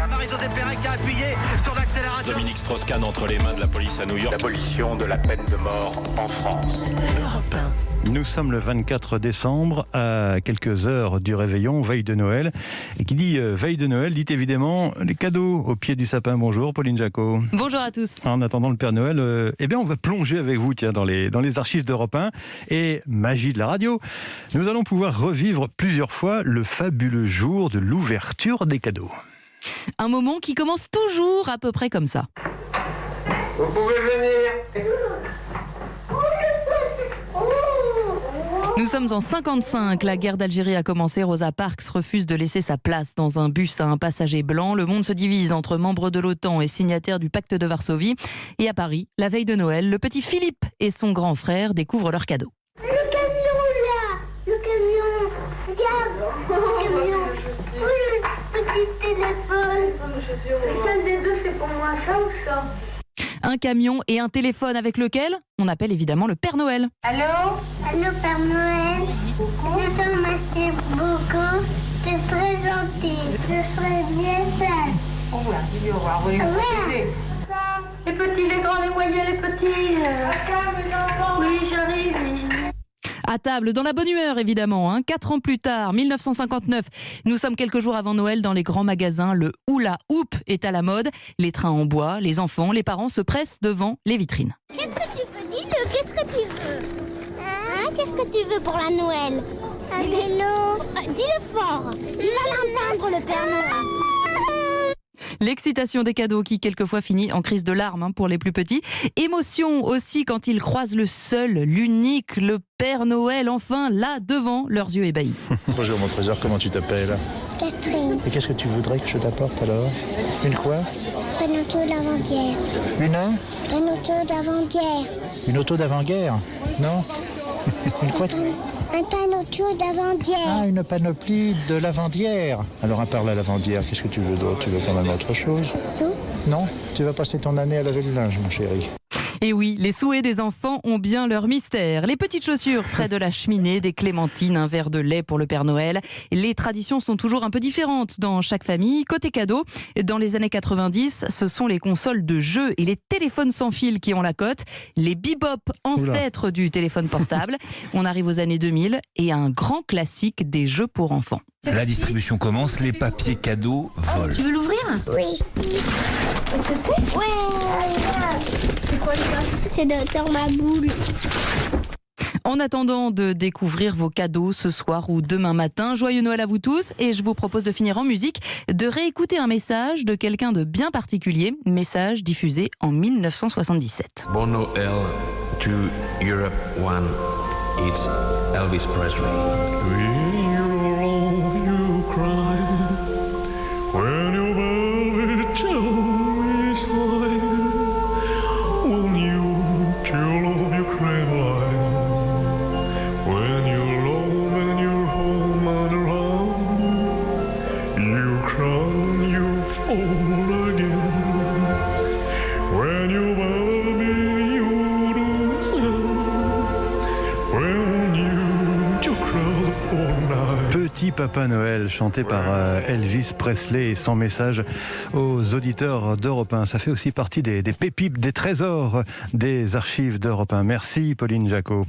Marie-Josée Pérec a appuyé sur l'accélérateur. Dominique Strauss-Kahn entre les mains de la police à New York. L'abolition de la peine de mort en France. Nous sommes le 24 décembre, à quelques heures du réveillon, veille de Noël. Et qui dit veille de Noël, dit évidemment les cadeaux au pied du sapin. Bonjour Pauline Jacot. Bonjour à tous. En attendant le Père Noël, on va plonger avec vous dans les archives d'Europe 1. Et magie de la radio, nous allons pouvoir revivre plusieurs fois le fabuleux jour de l'ouverture des cadeaux. Un moment qui commence toujours à peu près comme ça. Vous pouvez venir. Nous sommes en 55, la guerre d'Algérie a commencé, Rosa Parks refuse de laisser sa place dans un bus à un passager blanc. Le monde se divise entre membres de l'OTAN et signataires du pacte de Varsovie. Et à Paris, la veille de Noël, le petit Philippe et son grand frère découvrent leur cadeau. Le camion là, le camion, regarde, le camion, le petit téléphone. Lequel des deux c'est pour moi, ça ou ça? Un camion et un téléphone avec lequel on appelle évidemment le Père Noël. Allô? Allô Père Noël? Je te remercie beaucoup, c'est très gentil, je serai bien sage. Au revoir, dis au revoir. Oui. Les petits, les grands, les moyens, les petits. Oui, j'arrive. À table, dans la bonne humeur évidemment. 4 ans plus tard, 1959, nous sommes quelques jours avant Noël dans les grands magasins. Le hula hoop est à la mode. Les trains en bois, les enfants, les parents se pressent devant les vitrines. Qu'est-ce que tu veux? Dis-le, qu'est-ce que tu veux? Hein? Qu'est-ce que tu veux pour la Noël? Un vélo. Dis-le fort. Il va l'entendre le Père Noël. L'excitation des cadeaux qui quelquefois finit en crise de larmes pour les plus petits. Émotion aussi quand ils croisent le seul, l'unique, le Père Noël, enfin là devant leurs yeux ébahis. Bonjour mon trésor, comment tu t'appelles? Catherine. Et qu'est-ce que tu voudrais que je t'apporte alors? Une quoi? Panotto d'avant-guerre. Une? Panotto d'avant-guerre. Une auto d'avant-guerre? Non? Une quoi? Un panotto d'avant-guerre. Ah, une panoplie de lavandière. Alors à part la lavandière, qu'est-ce que tu veux d'autre? Tu veux quand même autre chose? C'est tout. Non? Tu vas passer ton année à laver le linge, mon chéri. Et oui, les souhaits des enfants ont bien leur mystère. Les petites chaussures près de la cheminée, des clémentines, un verre de lait pour le Père Noël. Les traditions sont toujours un peu différentes dans chaque famille. Côté cadeau, dans les années 90, ce sont les consoles de jeux et les téléphones sans fil qui ont la cote. Les bebop, ancêtres du téléphone portable. On arrive aux années 2000 et un grand classique des jeux pour enfants. La distribution commence, les papiers cadeaux volent. Tu veux l'ouvrir? Oui. Qu'est-ce que c'est? Ouais. C'est quoi ça? C'est Docteur Maboule. En attendant de découvrir vos cadeaux ce soir ou demain matin, joyeux Noël à vous tous et je vous propose de finir en musique, de réécouter un message de quelqu'un de bien particulier, message diffusé en 1977. Bon Noël to Europe 1, it's Elvis Presley. Petit Papa Noël, chanté par Elvis Presley et son message aux auditeurs d'Europe 1. Ça fait aussi partie des pépites, des trésors des archives d'Europe 1. Merci Pauline Jacot.